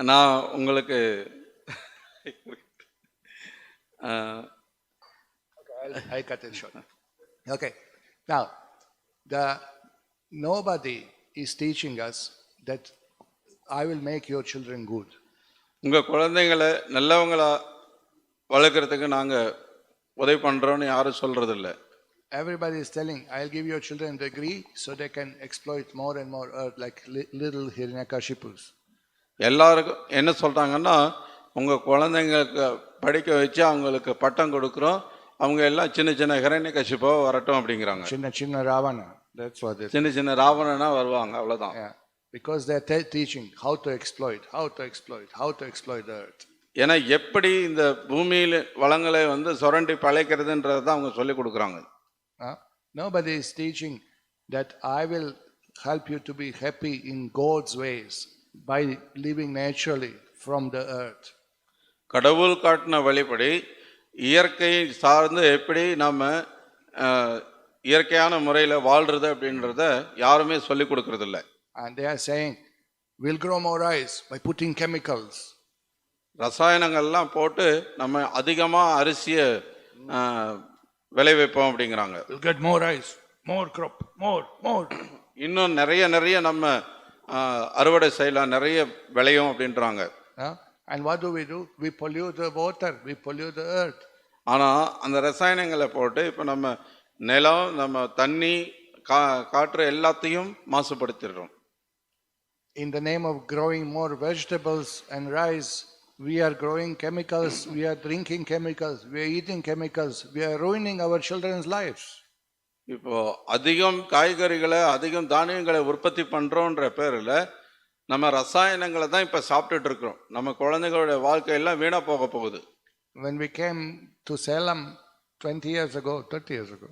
நான் உங்களுக்கு I cut it short. Okay. Now, nobody is teaching us that I will make your children good. உங்க குழந்தைகளை நல்லவங்களா வளர்க்கறதுக்கு நாங்க உதவி பண்றோம்னு யாரும் சொல்றது இல்ல. Everybody is telling, I'll give your children a degree so they can exploit more and more earth like little Hiranyakashipus. எல்லாருக்கும் என்ன சொல்றாங்கன்னா, உங்க குழந்தைங்களுக்கு படிக்க வச்சு அவங்களுக்கு பட்டம் கொடுக்குறோம், அவங்க எல்லாம் சின்ன சின்ன ஹிரண்யகசிபா வரட்டும் அப்படிங்கிறாங்க. சின்ன சின்ன Ravana, that's what it is. சின்ன சின்ன ராவணனா வருவாங்க, அவ்வளவுதான். Yeah, because they are teaching how to exploit, how to exploit, how to exploit the earth. ஏன்னா எப்படி இந்த பூமியில வளங்களை சுரண்டி பழைக்கிறதுன்றதை தான் அவங்க சொல்லி கொடுக்குறாங்க. Nobody is teaching that I will help you to be happy in God's ways by living naturally from the earth. கடவுள் காட்டின வழிபடி இயற்கை சார்ந்து எப்படி நம்ம இயற்கையான முறையில் வாழ்றது அப்படின்றத யாருமே சொல்லி கொடுக்கறது இல்லை. And they are saying we'll grow more rice by putting chemicals. ரசாயனங்கள்லாம் போட்டு நம்ம அதிகமா அரிசியை விளைவிப்போம் அப்படிங்கிறாங்க. We'll get more rice, more crop, more. இன்னும் நிறைய நம்ம அறுவடை செய்யலாம், நிறைய விளையும் அப்படின்றாங்க. And what do? We pollute the water, we pollute the earth. ஆனா அந்த ரசாயனங்களை போட்டு இப்ப நம்ம நிலம், நம்ம தண்ணி, காற்று எல்லாத்தையும் மாசுபடுத்திடுறோம். In the name of growing more vegetables and rice, we are growing chemicals, we are drinking chemicals, we are eating chemicals, we are ruining our children's lives. இப்போ அதிகம் காய்கறிகளை, அதிகம் தானியங்களை உற்பத்தி பண்றோன்ற பேர்ல நம்ம ரசாயனங்களை தான் இப்ப சாப்பிட்டுட்டு இருக்கிறோம். நம்ம குழந்தைகளுடைய வாழ்க்கை எல்லாம் வீணா போக போகுது. When we came to Salem 20 years ago, 30 years ago,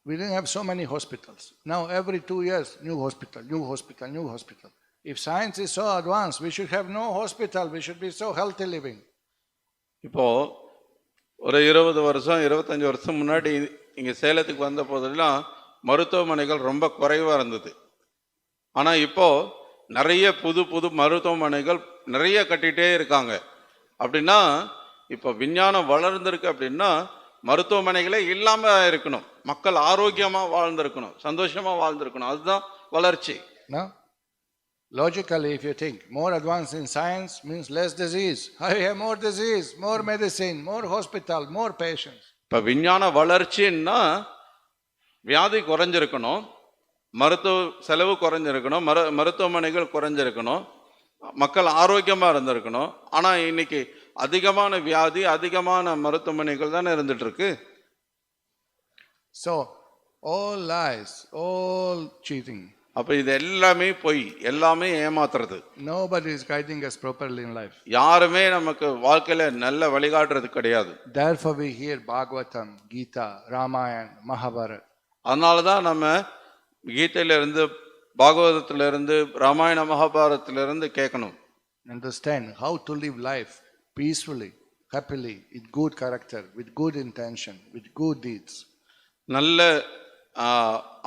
we didn't have so many hospitals. Now every 2 years, new hospital, new hospital, new hospital. If science is so advanced, we should have no hospital, we should be so healthy living. இப்போ ஒரு 20 வருஷம் 25 வருஷம் முன்னாடி இங்க சேலத்துக்கு வந்த போதெல்லாம் மருத்துவமனைகள் ரொம்ப குறைவா இருந்தது. ஆனா இப்போ நிறைய புது மருத்துவமனைகள் நிறைய கட்டிட்டே இருக்காங்க. அப்படின்னா இப்போ விஞ்ஞானம் வளர்ந்திருக்கு அப்படின்னா மருத்துவமனைகளே இல்லாம இருக்கணும், மக்கள் ஆரோக்கியமா வாழ்ந்திருக்கணும், சந்தோஷமா வாழ்ந்திருக்கணும், அதுதான் வளர்ச்சி. No? Logically, if you think more advance in science means less disease. I have more disease, more medicine, more hospital, more patients. இப்போ விஞ்ஞான வளர்ச்சின்னா வியாதி குறைஞ்சிருக்கணும், மருத்துவ செலவு குறைஞ்சிருக்கணும், மருத்துவமனைகள் குறைஞ்சிருக்கணும், மக்கள் ஆரோக்கியமா இருந்திருக்கணும். ஆனா இன்னைக்கு அதிகமான வியாதி, அதிகமான மருத்துவமனைகள் தானே இருந்துட்டு இருக்கு. So, all lies, all cheating. அப்ப இது எல்லாமே பொய், எல்லாமே ஏமாத்துறது. Nobody is guiding us properly in life. யாருமே நமக்கு வாழ்க்கையில நல்ல வழிகாட்டுறது கிடையாது. Therefore we hear Bhagavatam, Gita, Ramayana, Mahabharata. அதனாலதான் நம்ம கீதையில இருந்து, பாகவதத்துல இருந்து, ராமாயண மகாபாரதத்துல இருந்து கேட்கணும். Understand how to live life peacefully, happily, with good character, with good intention, with good deeds. நல்ல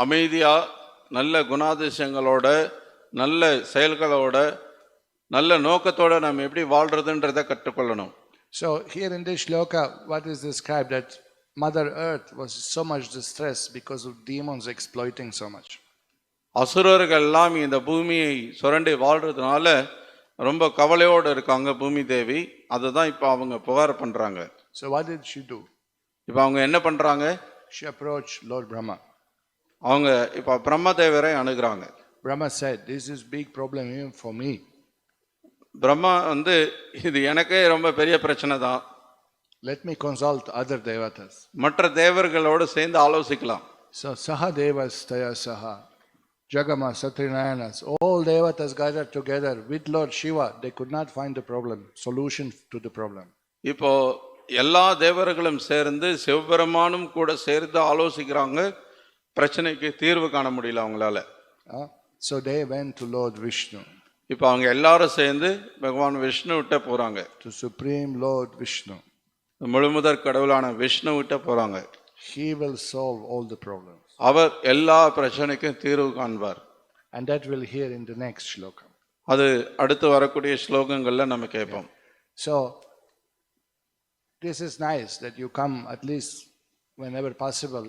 அமைதியா, நல்ல குணாதிசயங்களோட, நல்ல செயல்களோட, நல்ல நோக்கத்தோட நம்ம எப்படி வாழ்றதுன்றதை கற்றுக்கொள்ளணும். So here in this shloka, what is described, that Mother Earth was so much distressed because of demons exploiting so much. அசுரர்கள் எல்லாம் இந்த பூமியை சுரண்டி வாழ்றதுனால ரொம்ப கவலையோடு இருக்காங்க பூமி தேவி. அதுதான் இப்போ அவங்க புகார் பண்றாங்க. So what did she do? இப்போ அவங்க என்ன பண்றாங்க? She approached Lord Brahma. அவங்க இப்போ பிரம்மதேவரை அணுகுறாங்க. Brahma said, this is big problem even for me. Brahma இது எனக்கே ரொம்ப பெரிய பிரச்சனை தான். Let me consult other devatas. மற்ற தேவர்களோடு சேர்ந்து ஆலோசிக்கலாம். So Saha Devas Taya Saha, Jagama, Satrinayanas, all devatas gathered together with Lord Shiva. They could not find the problem, solution to the problem. இப்போ எல்லா தேவர்களும் சேர்ந்து சிவபெருமானும் கூட சேர்ந்து ஆலோசிக்கிறாங்க. பிரச்சனைக்கு தீர்வு காண முடியல அவங்களால. So they went to Lord Vishnu. இப்போ அவங்க எல்லாரும் சேர்ந்து பகவான் விஷ்ணு கிட்ட போறாங்க. To Supreme Lord Vishnu. முழுமுதற் கடவுளான விஷ்ணு கிட்ட போறாங்க. He will solve all the problems. அவர் எல்லா பிரச்சனைக்கும் தீர்வு காண்பார். And that we'll hear in the next shloka. அது அடுத்து வரக்கூடிய ஸ்லோகங்கள்ல நம்ம கேட்போம். So this is nice that you come at least whenever possible.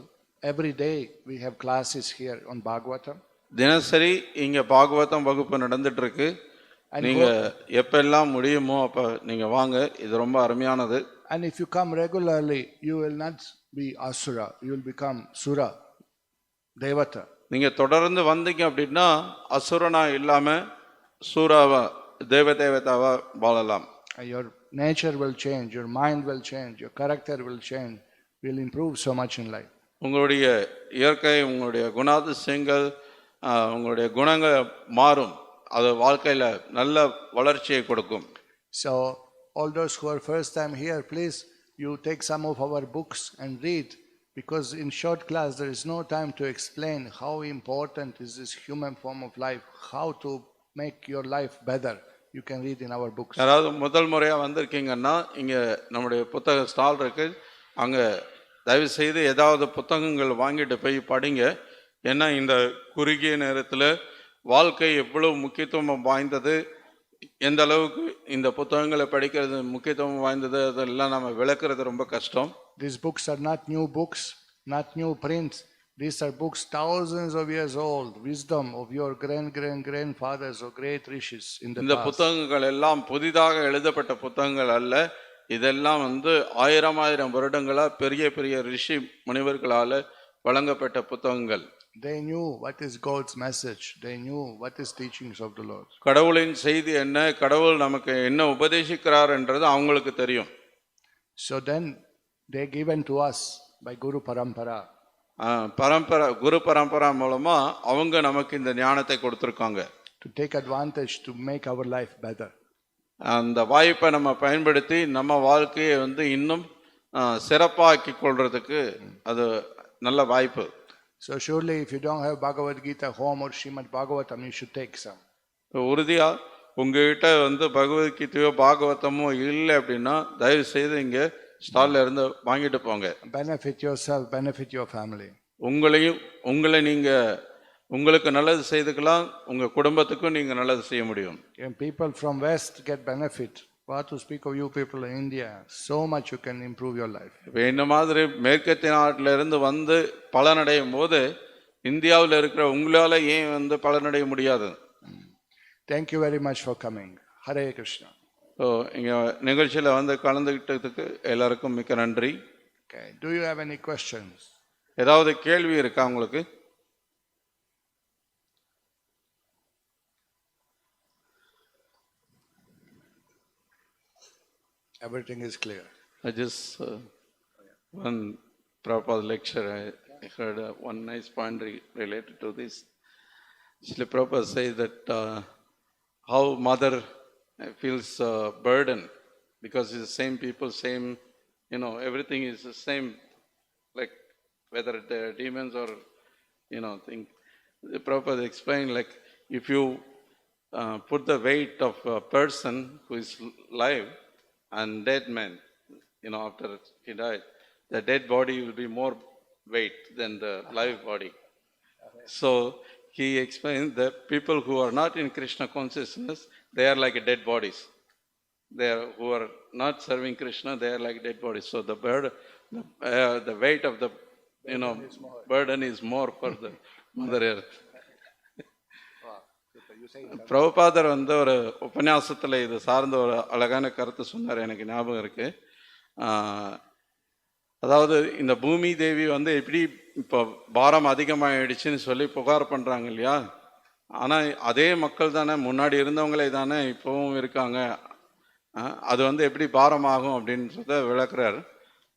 Every day we have classes here on Bhagavatam. தினசரி இங்க பாகவதம் வகுப்பு நடந்துட்டு இருக்கு. நீங்க எப்பெல்லாம் முடியுமோ அப்ப நீங்க வாங்க. இது ரொம்ப அருமையானது. And if you come regularly, you will not be asura, you will become sura, devata. நீங்க தொடர்ந்து வந்தீங்க அப்படின்னா அசுரனா இல்லாம சூராவா, தேவதேவதாவா வாழலாம். Your nature will change, your mind will change, your character will change, will improve so much in life. உங்களுடைய இயற்கை, உங்களுடைய குணாதிசயங்கள், உங்களுடைய குணங்கள் மாறும். அது வாழ்க்கையில நல்ல வளர்ச்சியை கொடுக்கும். So all those who are first time here, please you take some of our books and read, because in short class there is no time to explain how important is this human form of life, how to make your life better. You can read in our books. யாராவது முதல் முறையா வந்திருக்கீங்கன்னா இங்க நம்முடைய புத்தக stall இருக்கு, அங்க தயவு செய்து ஏதாவது புத்தகங்கள் வாங்கிட்டு போய் படிங்க. ஏன்னா இந்த குறுகிய நேரத்தில் வாழ்க்கை எவ்வளவு முக்கியத்துவம் வாய்ந்தது, எந்த அளவுக்கு இந்த புத்தகங்களை படிக்கிறது முக்கியத்துவம் வாய்ந்தது, அதெல்லாம் நம்ம விளக்குறது ரொம்ப கஷ்டம். These books are not new books, not new prints. These are books thousands of years old, wisdom of your grandfathers or great rishis in the past. இந்த புத்தகங்கள் எல்லாம் புதிதாக எழுதப்பட்ட புத்தகங்கள் அல்ல. இதெல்லாம் ஆயிரம் வருடங்களா பெரிய பெரிய ரிஷி முனிவர்களால வழங்கப்பட்ட புத்தகங்கள். They knew what is God's message. They knew what is teachings of the Lord. கடவுளின் செய்தி என்ன, கடவுள் நமக்கு என்ன உபதேசிக்கிறார் என்றது அவங்களுக்கு தெரியும். So then they given to us by Guru Parampara. குரு பரம்பரா மூலமா அவங்க நமக்கு இந்த ஞானத்தை கொடுத்திருக்காங்க. To take advantage to make our life better. அந்த வாய்ப்பை நம்ம பயன்படுத்தி நம்ம வாழ்க்கையை இன்னும் சிறப்பாக்கி கொள்றதுக்கு அது நல்ல வாய்ப்பு. So surely if you don't have Bhagavad Gita home or Srimad Bhagavatam, you should take some. உறுதியா உங்ககிட்ட பகவத்கீதையோ பாகவதமோ இல்லை அப்படின்னா தயவு செய்து இங்க ஸ்டால்ல இருந்து வாங்கிட்டு போங்க. Benefit yourself, benefit your family. உங்களை நீங்க உங்களுக்கு நல்லது செய்துக்கலாம், உங்க குடும்பத்துக்கும் நீங்க நல்லது செய்ய முடியும். When people from west get benefit, What to speak of you people in India, so much you can improve your life. இப்போ இந்த மாதிரி மேற்கத்திய நாட்டில இருந்து வந்து பலனடையும் போது இந்தியாவில் இருக்கிற உங்களால ஏன் வந்து பலனடைய முடியாது? Thank you very much for coming. Hare Krishna. So இங்க நிகழ்ச்சியில வந்து கலந்துக்கிட்டதுக்கு எல்லாருக்கும் மிக்க நன்றி. Okay. Do you have any questions? ஏதாவது கேள்வி இருக்கா உங்களுக்கு? Everything is clear. I just one Prabhupada lecture I heard one nice point related to this. Srila Prabhupada says that how mother feels burden because it's the same people, same, everything is the same, like whether the demons or thing. The Prabhupada explained like if you put the weight of a person who is live and dead man, after he died, the dead body will be more weight than the live body. So he explained that people who are not in Krishna consciousness, they are like dead bodies. They are who are not serving Krishna, they are like dead bodies. So the the weight of the burden is more for the Mother Earth. பிரபுபாதர் வந்து ஒரு உபன்யாசத்தில் இது சார்ந்த ஒரு அழகான கருத்து சொன்னார், எனக்கு ஞாபகம் இருக்கு. அதாவது இந்த பூமி தேவி வந்து எப்படி இப்போ பாரம் அதிகமாகிடுச்சுன்னு சொல்லி புகார் பண்ணுறாங்க இல்லையா, ஆனால் அதே மக்கள் தானே முன்னாடி இருந்தவங்களே தானே இப்போவும் இருக்காங்க. அது வந்து எப்படி பாரமாகும் அப்படின்றத விளக்குறார்.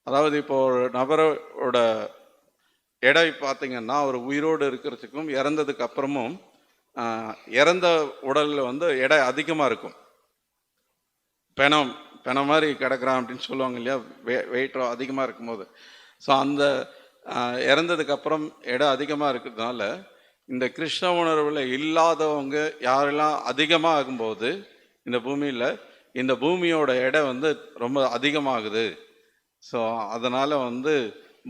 அதாவது இப்போ ஒரு நபரோட எடை பார்த்தீங்கன்னா ஒரு உயிரோடு இருக்கிறதுக்கும் இறந்ததுக்கு அப்புறமும் இறந்த உடலில் வந்து எடை அதிகமாக இருக்கும். பெணம் மாதிரி கிடக்குறான் அப்படின்னு சொல்லுவாங்க இல்லையா, வெயிட் அதிகமாக இருக்கும்போது. ஸோ அந்த இறந்ததுக்கு அப்புறம் எடை அதிகமாக இருக்கிறதுனால இந்த கிருஷ்ண உணர்வில் இல்லாதவங்க யாரெல்லாம் அதிகமாக ஆகும்போது இந்த பூமியில் இந்த பூமியோட எடை வந்து ரொம்ப அதிகமாகுது. ஸோ அதனால் வந்து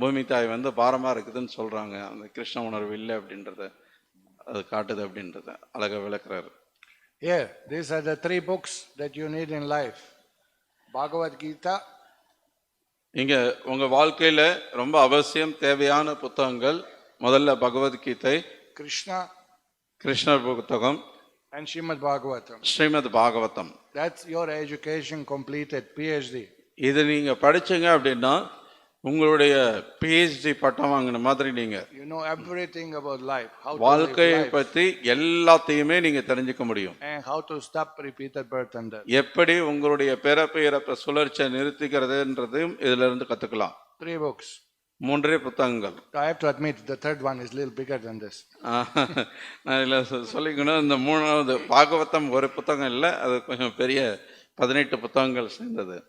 பூமி தாய் வந்து பாரமாக இருக்குதுன்னு சொல்கிறாங்க. அந்த கிருஷ்ண உணர்வு இல்லை அப்படின்றத அது காட்டுது அப்படின்றத அழகாக விளக்குறாரு. Yeah, these are the 3 books that you need in life. Bhagavad Gita. இங்க உங்க வாழ்க்கையில ரொம்ப அவசியம் தேவையான புத்தகங்கள் முதல்ல பகவத்கீதை, கிருஷ்ண புத்தகம் and Srimad Bhagavatam. Srimad Bhagavatam. That's your education completed, PhD. இது நீங்க படிச்சீங்க அப்படின்னா உங்களுடைய PhD பட்டம் வாங்கின மாதிரி நீங்க You know everything about life, how to வாழ்க்கையை live life, பற்றி எல்லாத்தையுமே நீங்க தெரிஞ்சுக்க முடியும். and how to stop repeated birth and death. எப்படி உங்களுடைய பிறப்பு இறப்பு சுழற்சியை நிறுத்திக்கிறதுன்றதையும் இதுல இருந்து கத்துக்கலாம். 3 books. 3 புத்தகங்கள். I have to admit the third one is a little bigger than this. நான் இதில் சொல்லிக்கணும், இந்த 3வது பாகவதம் ஒரு புத்தகம் இல்லை, அது கொஞ்சம் பெரிய 18 புத்தகங்கள் சேர்ந்தது.